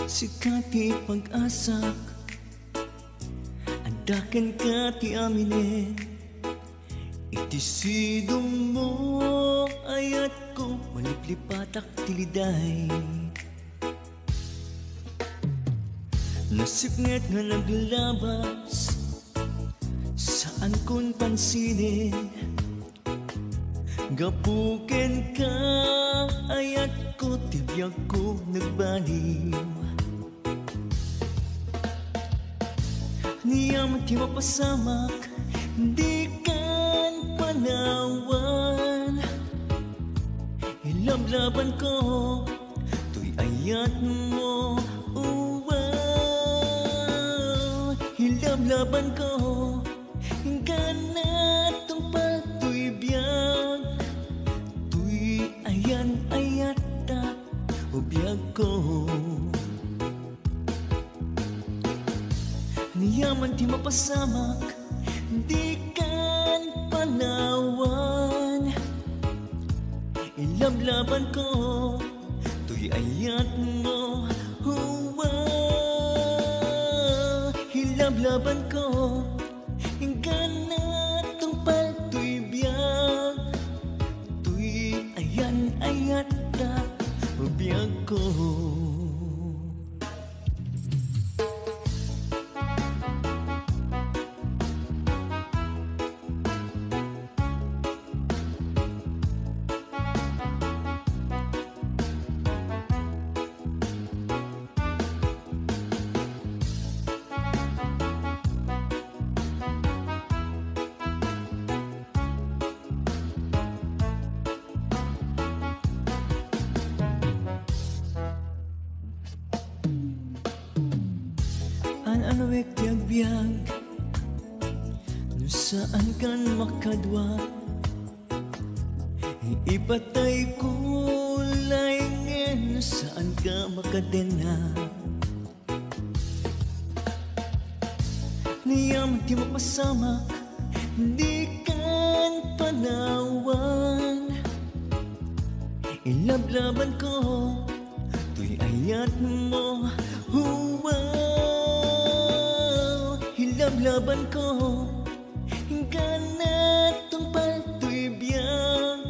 Sikati pag-asak andakan ka ti amine. Iti sidong mo ayat ko maliplipatak tiliday. Nasipnget nga naglabas saan kon pansinin. Gapuken ka ayat ko tibiyag ko nagbaliw. Niyam ti mapasamak di kan panawan. Ilablaban ko tuy ayat mo uwan. Ilablaban ko ganat tong patuy biyag. Tuy ayan ayat ta ubiyag ko. Niyaman ti mapasamak di kan panawan. Ilablaban ko tuy ayat mo huwa. Ilablaban ko ganat tong patuy biyag. Tuy ayan ayat ta ubiyag ko. Ano biyag no saan kan makadwa. Ipatay ko laingen no saan ka makadena. Niyam ti mapasamak di kan panawan. Ilablaban ko tuy ayat mo huwa. Ilablaban ko ganat tong patuy biyag.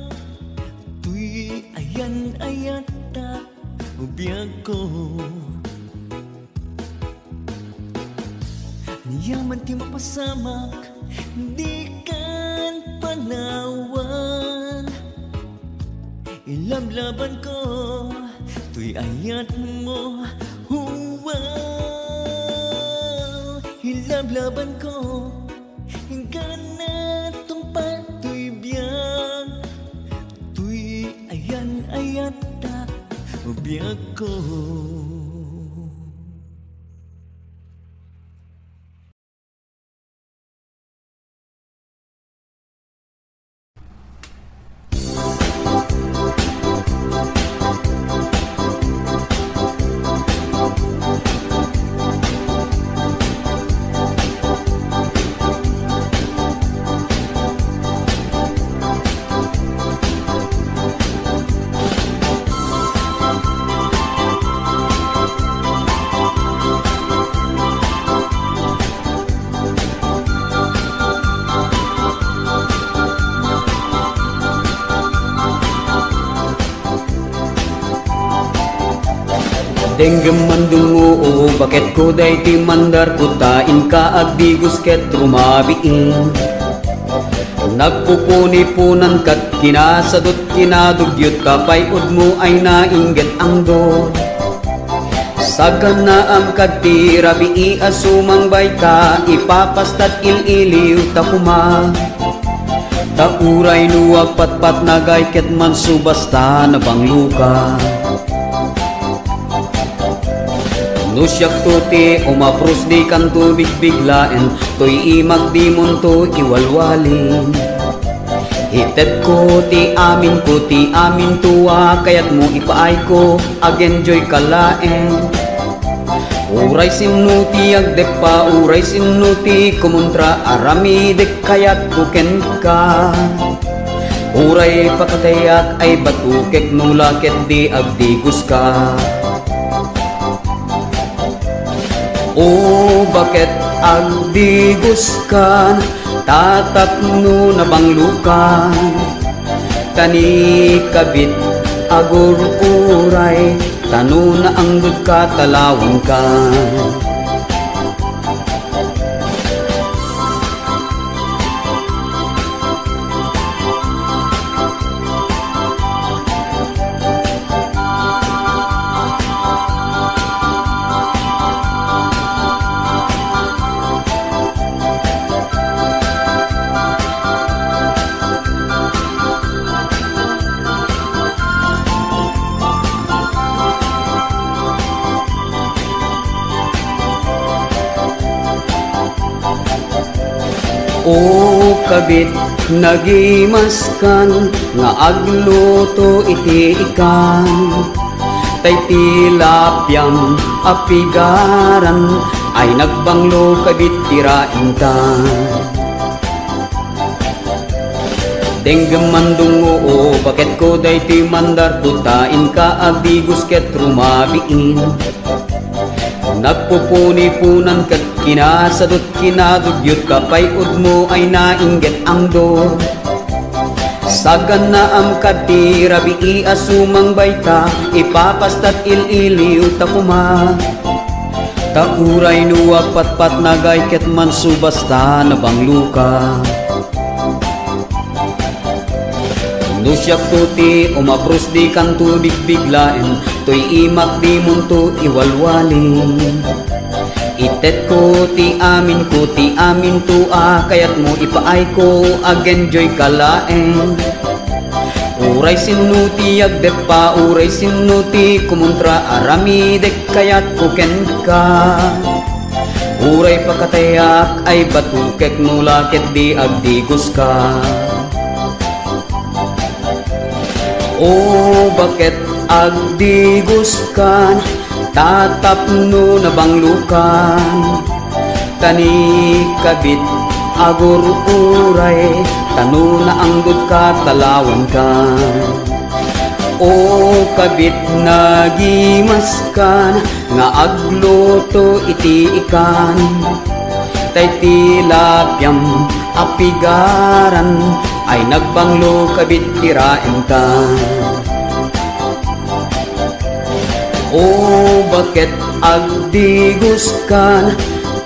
Tuy ayan ayat ta ubiyag ko. Niyaman ti mapasamak di kan panawan. Ilablaban ko tuy ayat mo huwa. Ilablaban ko ganat tong patuy biyag. Tuy ayan ayat ta ubiyag ko. Denggem mandungo bakit ko day ti mandar kutain ka agdi gusket rumabiin. Nagpupuni-punan kat kinasadot kinadugyot kapay udmo ay nainggit ang do. Sagan na am kadti rabii asumang bay ka ipapastat ililiw tapuma. Tauray nuwag patpat nagay ket man subasta na bangluka. Nusyak tuti umapros di kan tubig biglaen to'y imagdimon to iwalwalin. Hitet ko ti amin tuwa kayat mo ipaay ko ag-enjoy kalaen. Uray sinuti agdepa uray sinuti kumontra arami dek kayat kuken ka. Uray pakatayak ay batukek nulaket di agdigus ka. O bakit agdiguskan, tatapno na banglukan, kani kabit agur uray, tano na ang ka talawang ka. O kabit nagimaskan, nga agluto iti ikan, tay tilapyam apigaran, ay nagbanglo kabit tirain ka. Denggem mandungo o bakit ko day ti mandar, putain ka agdigos ket rumabiin. Nagpupuni-punan kat kinasadot kinadugyot, kapay udmo ay nainggit ang do. Sagan na am kati rabii asumang bayta, ipapastat ililiw takuma. Tauray nuwa patpat nagay ket man subasta na bangluka. Nusyak tuti umapros di kanto bigbiglaen, to'y imak di munto iwalwalin. Itet ko ti amin tu kayat mo ipaay ko ag-enjoy kalaen. Uray sinuti agdepa, uray sinuti kumuntra aramidek kayat ko ken ka. Uray pakatayak ay batukek nulakit di agdigos ka. O bakit agdiguskan, tatapno na banglukan, kani kabit agur uray, tano na anggod ka talawan ka. O kabit nagimaskan, nga agluto iti ikan, tay tilapyam apigaran, ay nagbanglo kabit tirain ka. O bakit agdiguskan,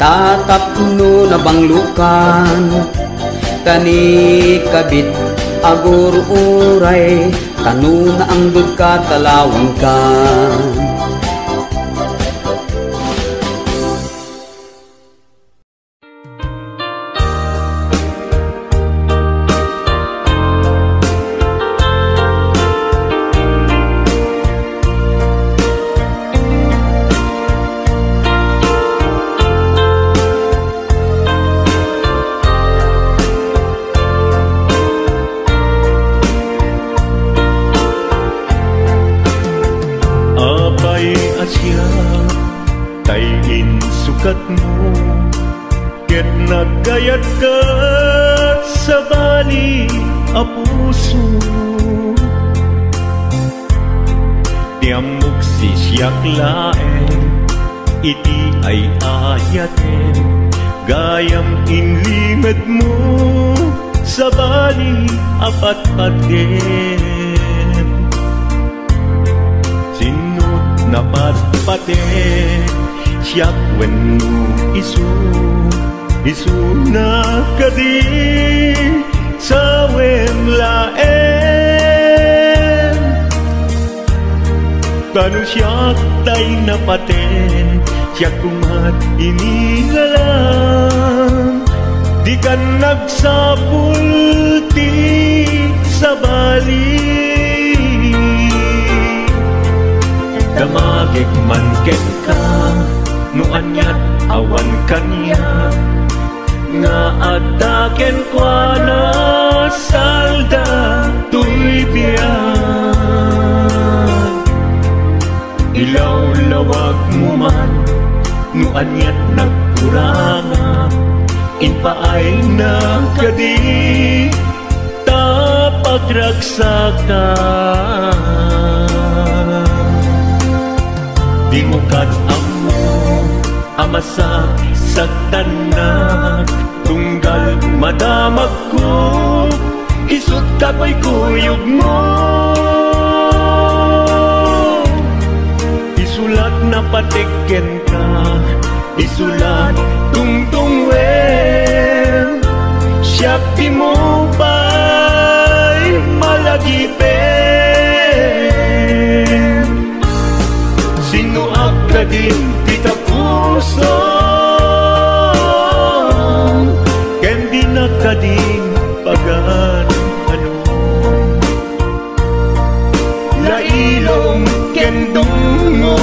tatapno na banglukan, kani kabit agur uray, tano na anggod ka talawang ka. Ket nagkayat ka sa bali a puso, tiamok sisyak laeng iti ay ayaten, gayam inlimad mo sa bali apatpaten. Sinut na patpaten siyak wenno isu na kadi sa wemlaen. Tanu siyak tay napaten, siyak kumat inilalang, di ka nagsapul ti sa bali. Damagik man ket ka, no anyat awan kanya, nga adaken kwa na salda tuy biyan. Ilaw-lawag mo man, no anyat nagkuranga, inpaay na kadi tapagragsakan. Di mo kat ang mamasaktan na tunggal madamag ko, isut kapoy kuyog mo. Isulat na patiken ka, isulat tungtungwen, siyak di mo ba'y malagipin. Sinuak ka din kita puso, kendi na ka din pagan ano. Lailong kendong mo,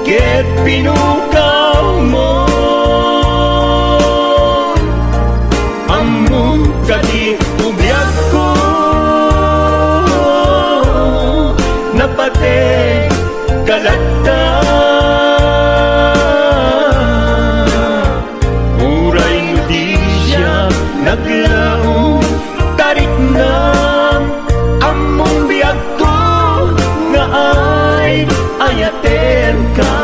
ket pinukaw mo, among kadi ubiyag ko, napate kalata. Uray mo di siya naglaong tarik na, among biyag ko nga ay ayaten ka.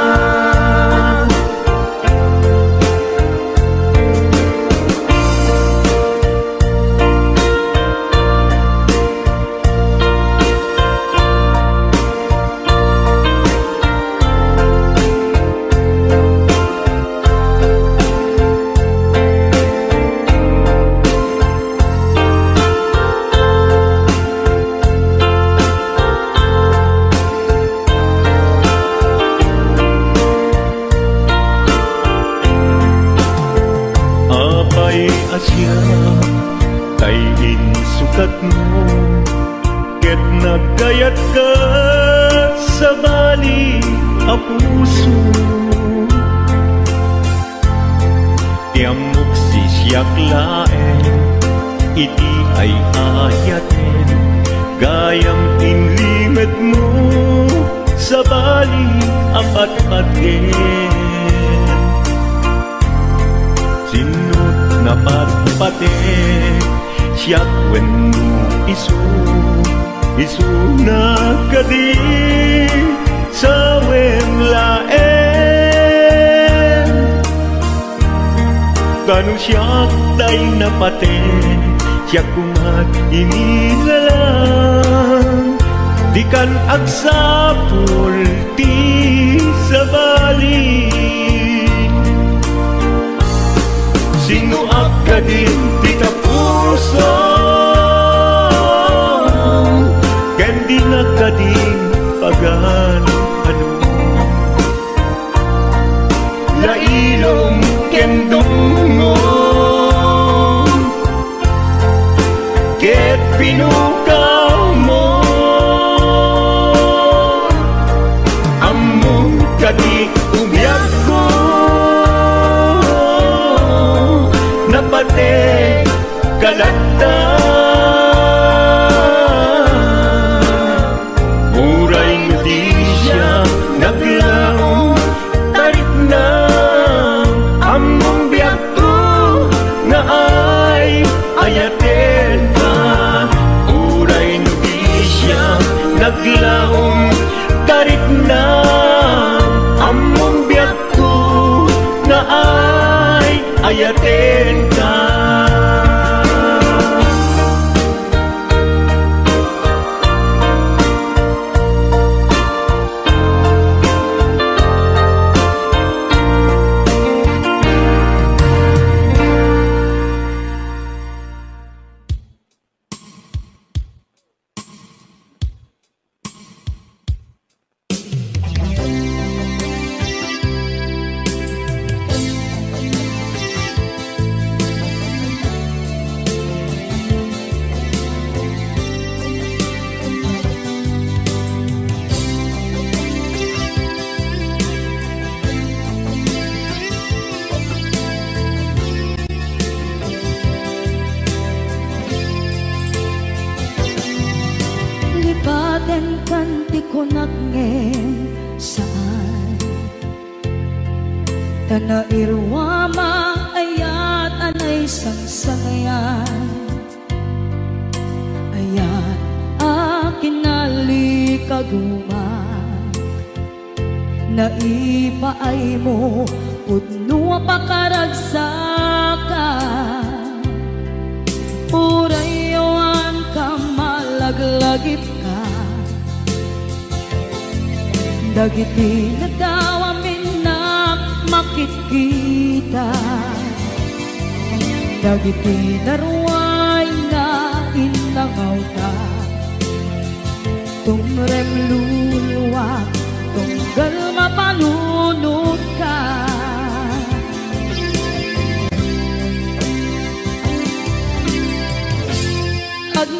Asya kay insukat mo, ket nagkayat ka sa bali a puso. Tiamok si siyak laen, iti ay ayaten, gayang inlimed mo sa bali a patpaten. Napatpatek siyak wenno isu na kadi sa wenglaen. Kanu siyak day napatek, siyak kumat inilalang, di kan agsapul ti sa bali. Sinuak ka din tika puso, kendi na ka din pagan ano. Lailong kendong mo, ket pinukaw mo, among ka di ubiyag ko, napate kalata. Uray mo di siya naglaong tarik na, among biyag ko na ay ayaten ka. Uray mo di siya naglaong tarik na, among biyag ko na ay ayaten ka. Kana irwama ayat anay sangsangayan, ayat akin nalikaguma, naipaay mo pudno pakaragsaka urayawan ka malaglagip ka dagiti na daw amin na makikita dagiti naruay na inangaw ka tumrem luluwa tunggal mapanunod ka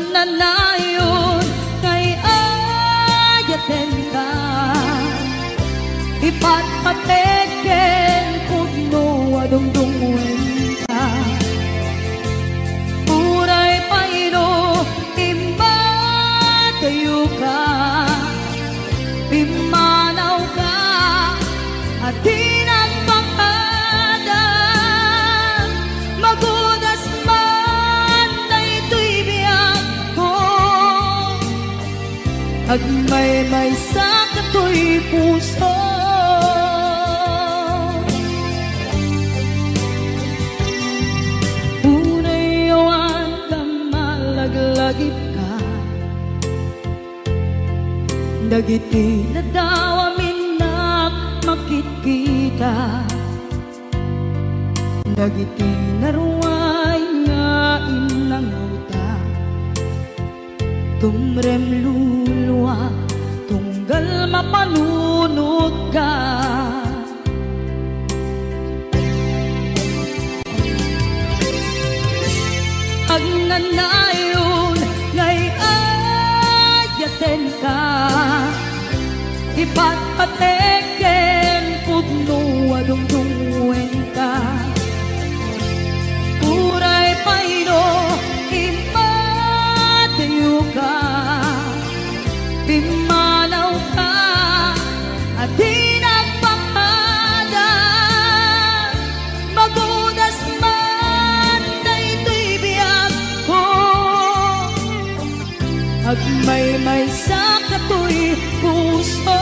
agnanayon kay ayaten ka ipatpateken pudno adungdungwen ka uray paino imbatayo ka pimanaw ka at di nagpakada magudas man na ito'y biyak ko agmay-may sa kato'y puso unayawan ka malaglagip ka dagiti na daw amin na makikita dagiti naruay nga inangaw ta tumrem luluwa tunggal mapanunod ka agnanayon ngay ayaten ka ipatpateken pudno adungdungwen ka uray paino impatayo ka pimanaw ka at di nagpakada magudas man na ito'y biyak ko agmay-may sa kato'y puso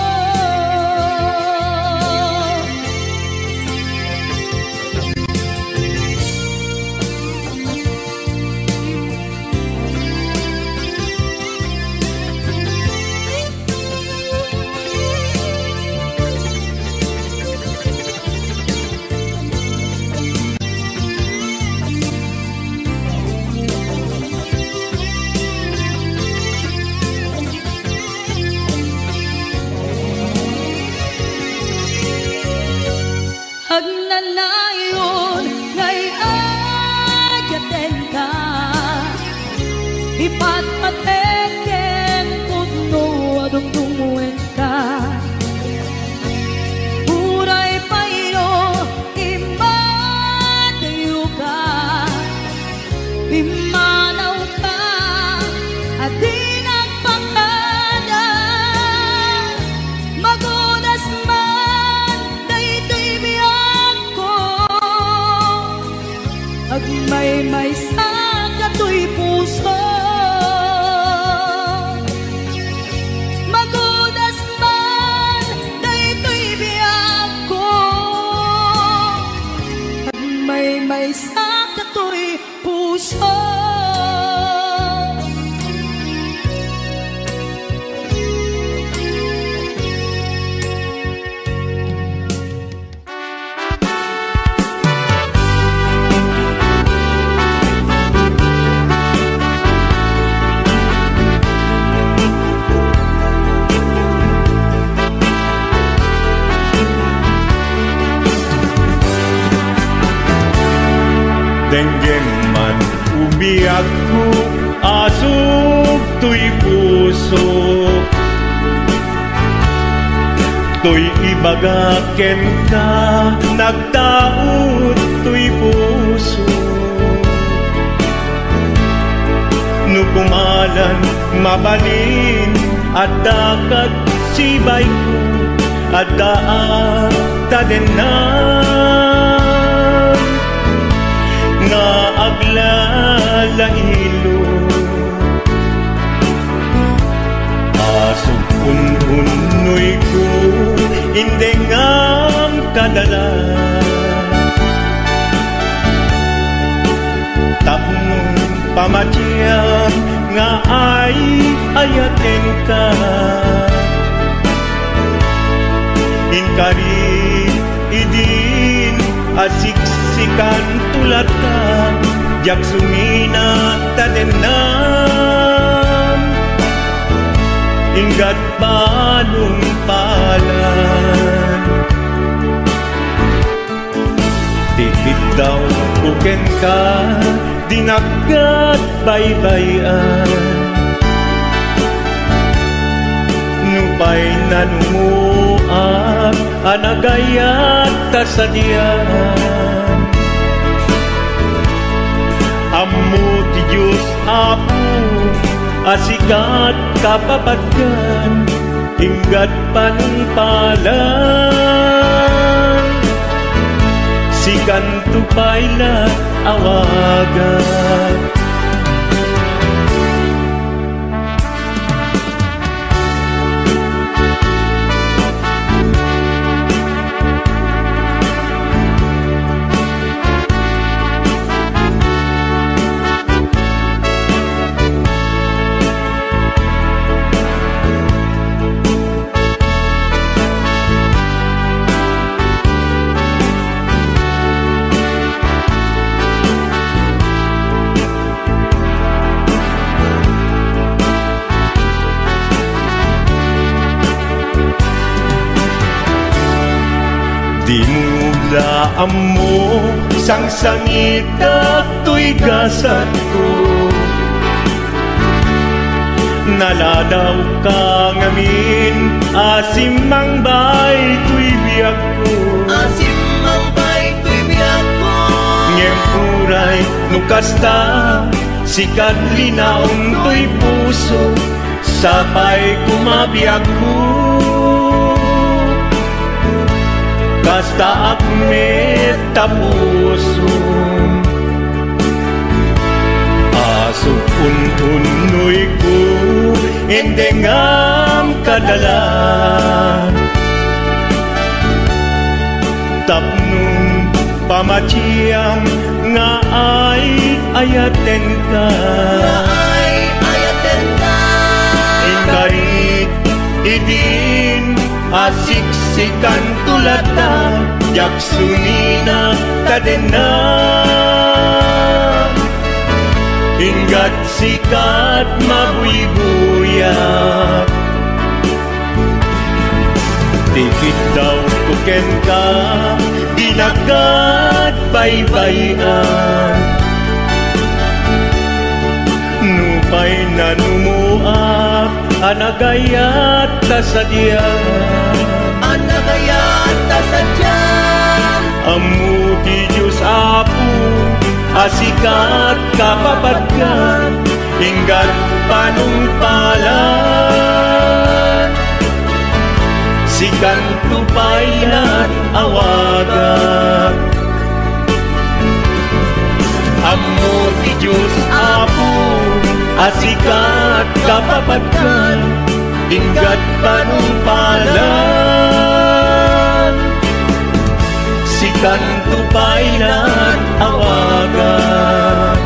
agnanayon ngay ayaten ka ipatpateken pudno adungdungwen ka uray paino imbatayo ka pimanaw ka at di nagpakada magudas man na ito'y biyak ko agmay-may sa kato'y puso magudas man na ito'y biyak ko agmay-may sa kato'y puso Denggen man umiyak ko asog to'y puso to'y ibagaken ka nagtaot to'y puso nukumalan mabalin at dakat sibay ko at daan tadenan nga aglalahilo asog unhunoy ko indengam kadala tapno pamatyam nga ay ayaten ka inkari idin asiksikan tulat ka jak sumina tadenam inggat panung palan dikit daw kuken ka dinagat baybayan nupay nanumuak anagayat kasadyan ammo ti Diyos apo asikat kapapatgan inggat panungpalan sikan tupayla awagan Dinulaam mo sang sangit at to'y gasat ko naladaw ka ngamin asimang bay to'y biyak ko Asimang bay to'y biyak ko ngem puray nukasta sikat linaong to'y puso sapay kumabiyak ko kasta akmet tapuso asok untunoy ko endengam kadala tapnong pamatyang nga ay ayaten ka Ay ayaten ka inkarit idin asiksikan tulatan jak sumina tadena inggat sikat mabuy-buyak dikit daw kuken ka dinagat baybayan nupay nanumuak anagayat tasadyan Anagayat tasadyan ammo ti Diyos apo asikat kapapatgan inggat panungpalan sikan tupaylan awagan ammo ti Diyos apo asikat kapapatgan inggat panungpalan sikan tupaylan awagan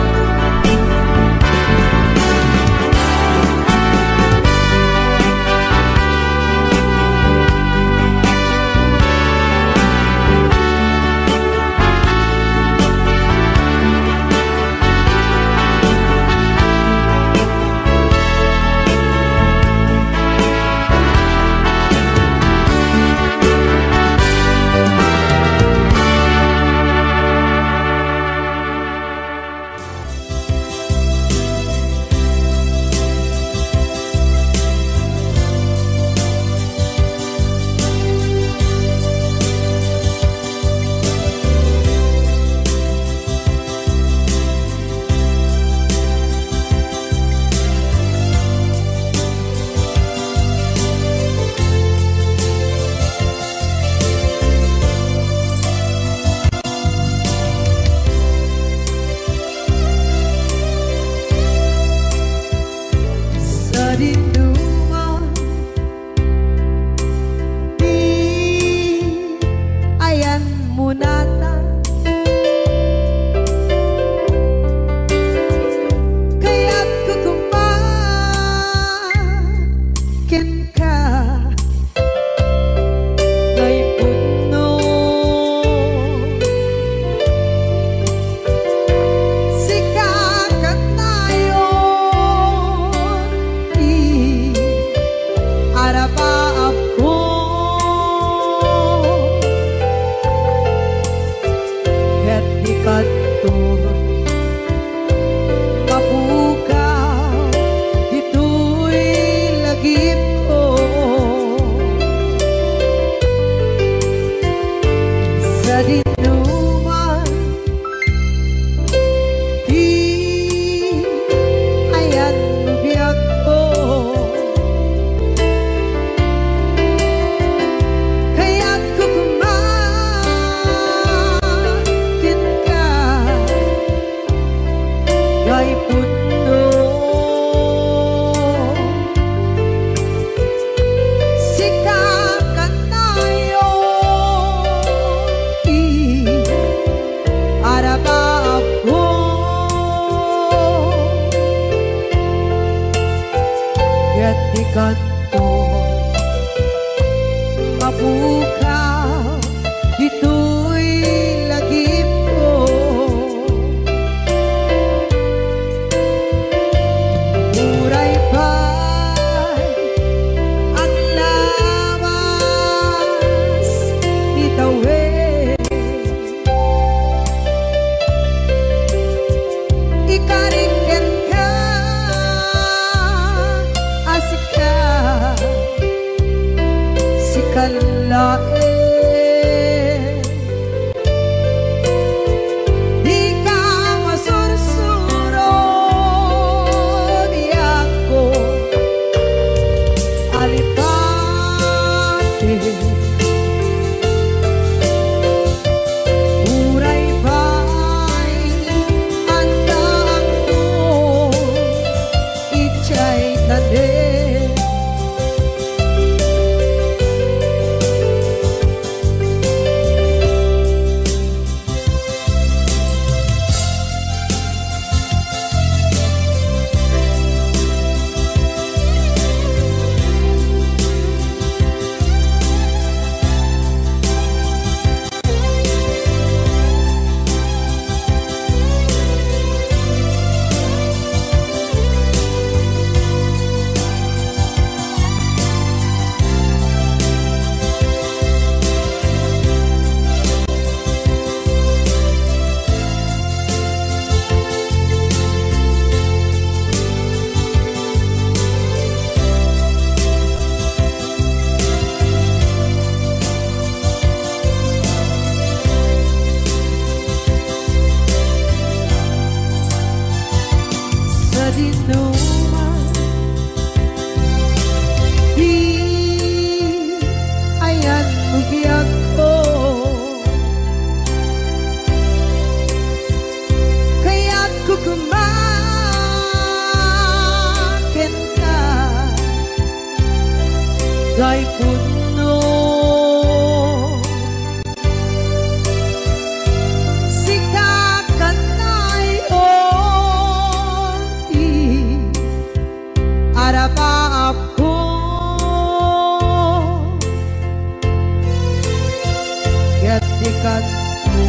dekat mo.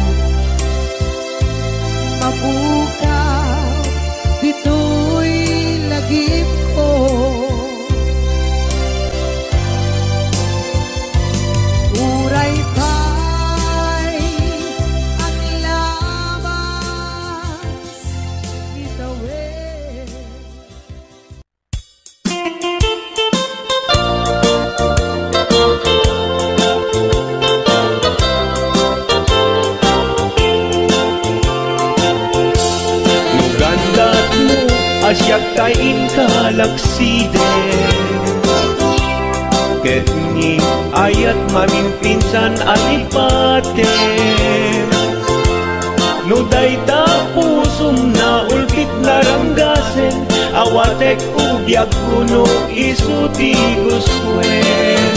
Mapukaw, dito'y lagip ko. Uray pa'y ang labas itawid. Nugandat mo asyak tain kalaksiden. Ket ni ayat mamimpinsan alipaten. No dayta pusum na ulpit naranggasen, awatek ubyak kuno isuti guswen.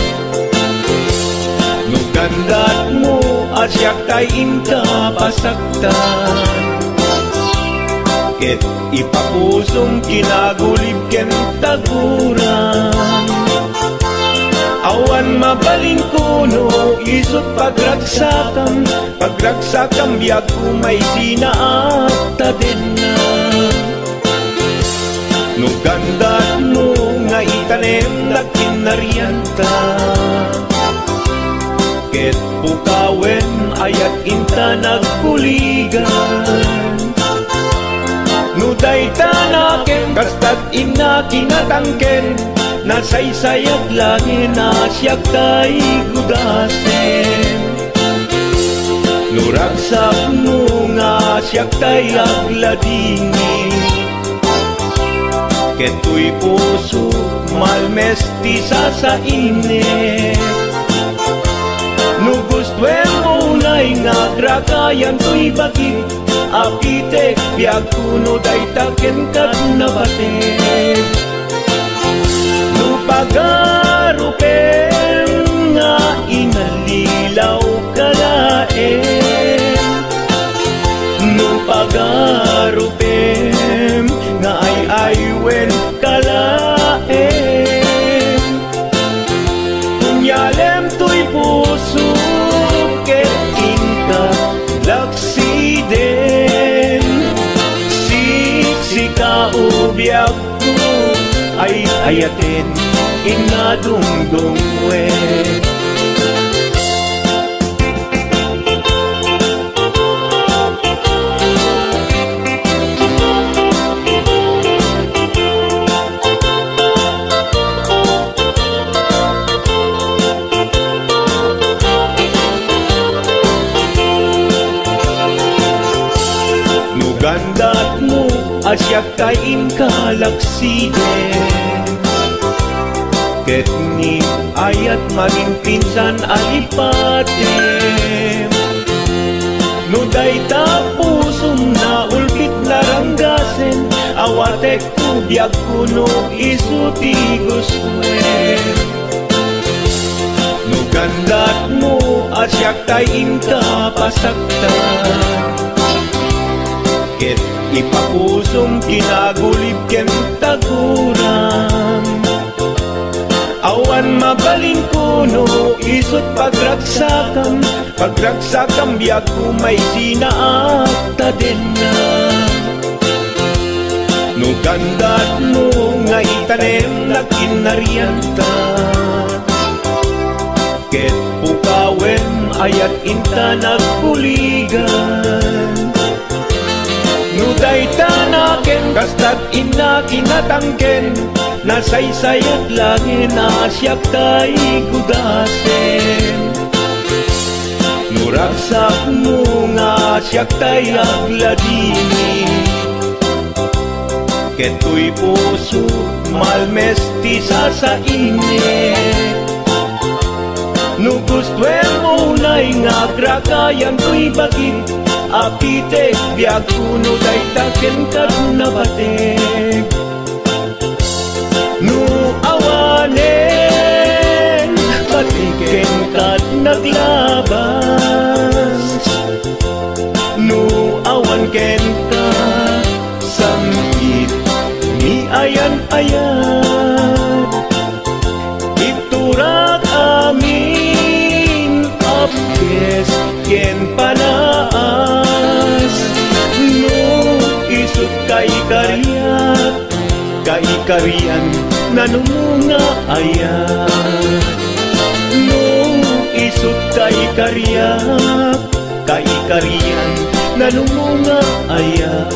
No gandat mo asyak tain kapasaktan. Ket ipapusum kinagulib ken taguran. Awan mabalin kuno isut pagragsakam, pagragsakam biag umay sinaat tadenna. No gandat mo nga itanem na kinarianta. Ket pukawen ayat inta nagkuligan. No dayta naken kastat ina kinatangken, nasaysayat langin asyak tay gudasen. Nuragsak mo nga asyak tay agladingin. Keto'y puso malmesti sa init. No gustwen mo na'y nga grakayan to'y bakit, apitek biag kuno daytaken kat nabatek. Pagarupen nga inalilaw kalaen. No pagarupen nga ay aywen kalaen. Kunyalem to'y puso ket inka laksiden. Siksika ubyak ko ay ayaten inadungdung we. Nugandat mo asyak tain kalaksiden. Ket ni ayat maging pinsan alipaten. No dayta pusum na ulpit naranggasen, awatek ubyak kuno isuti guswen. No gandat mo asyak tain kapasaktan. Ket ipapusum kinagulib ken taguran. Awan mabalin kuno isut pagragsakam, pagragsakam biag umay sinaat tadenna. No gandat mo nga itanem na kinarianta. Ket pukawen ayat inta nagkuligan. No dayta naken kastat ina kinatangken, nasaysayat langin asyak tay gudasen. Nuragsak mo nga asyak tay agladini. Keto'y puso malmesti sa init. No gustwen mo na'y nga grakayan to'y bakit, apitek biag kuno daytaken kat nabatek. No awanen patiken kat naglabas. No awan ken ka samgit ni ayan-ayan. Iturak amin apkes ken karian nanumunga ayan. No isut kay karian nanumunga ayan.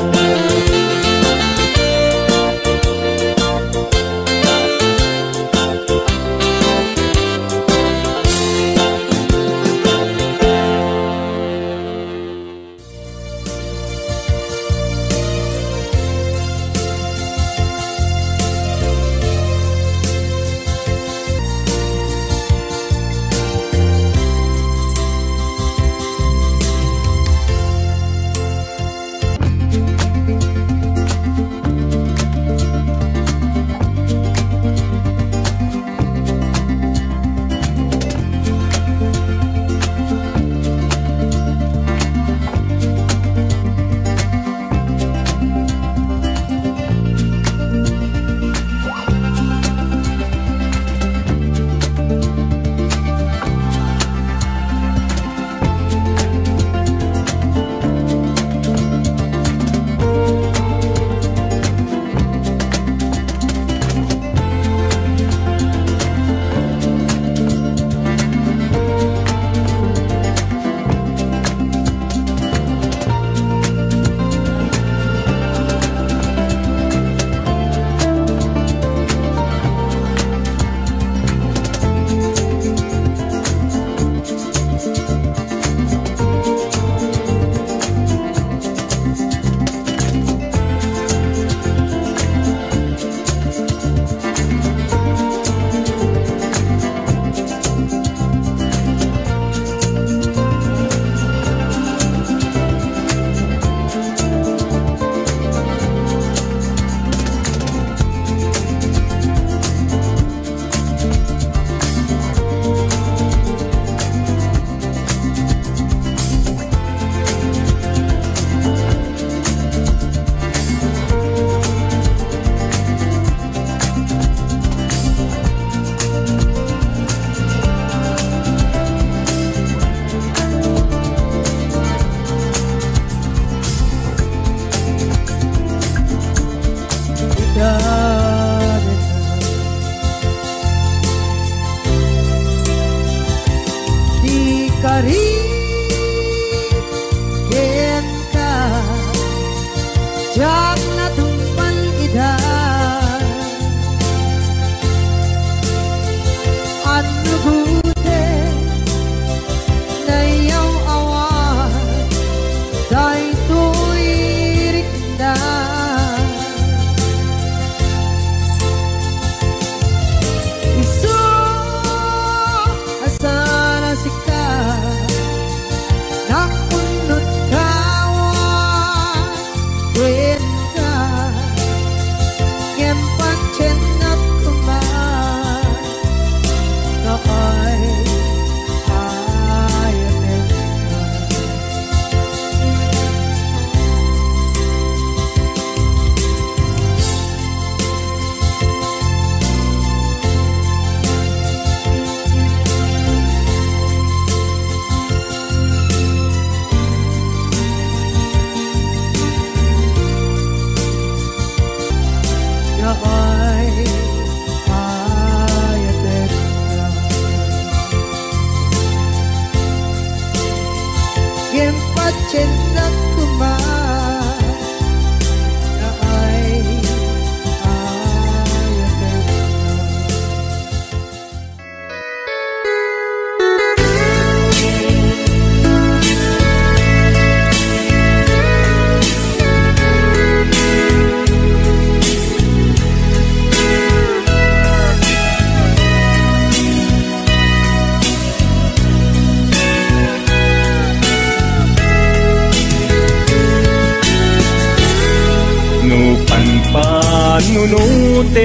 panunutik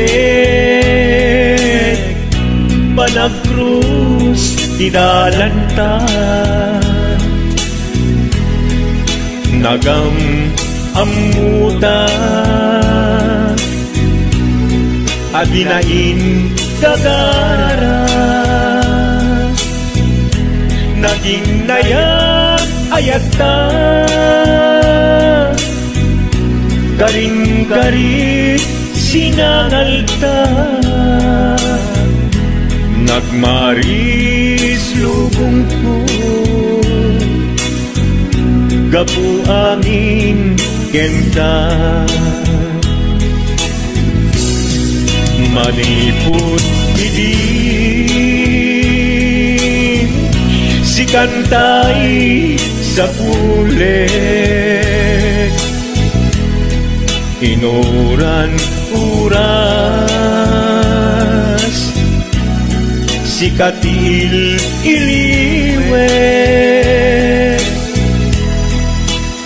Panagkrus didalantan Nagam amutan Adinain gagara Naging nayak ayata Garing-garit sinangalta nagmaris lubong ko gapu angin kenta maniput idin si kantay sa pulet inuran uras si katil iliwet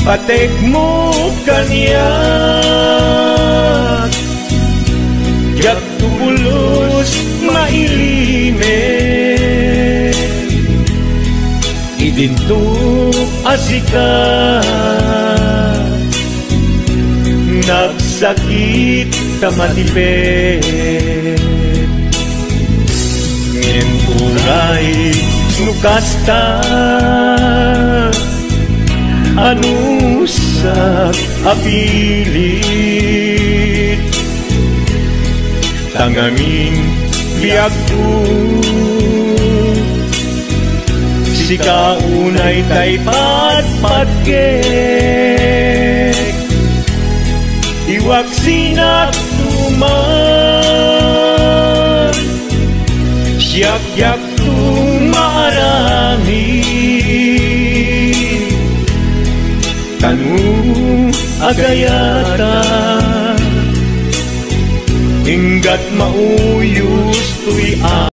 patek mo kanyak yak tubulos mailimet idinto asika nagsakit tamatipet ngin uray nukasta anusak apilit tangamin biag ko si kaunay tay patpatgek iwag sinak tuman siyak-yak tumarami kanu agayata hinggat mauyos tuy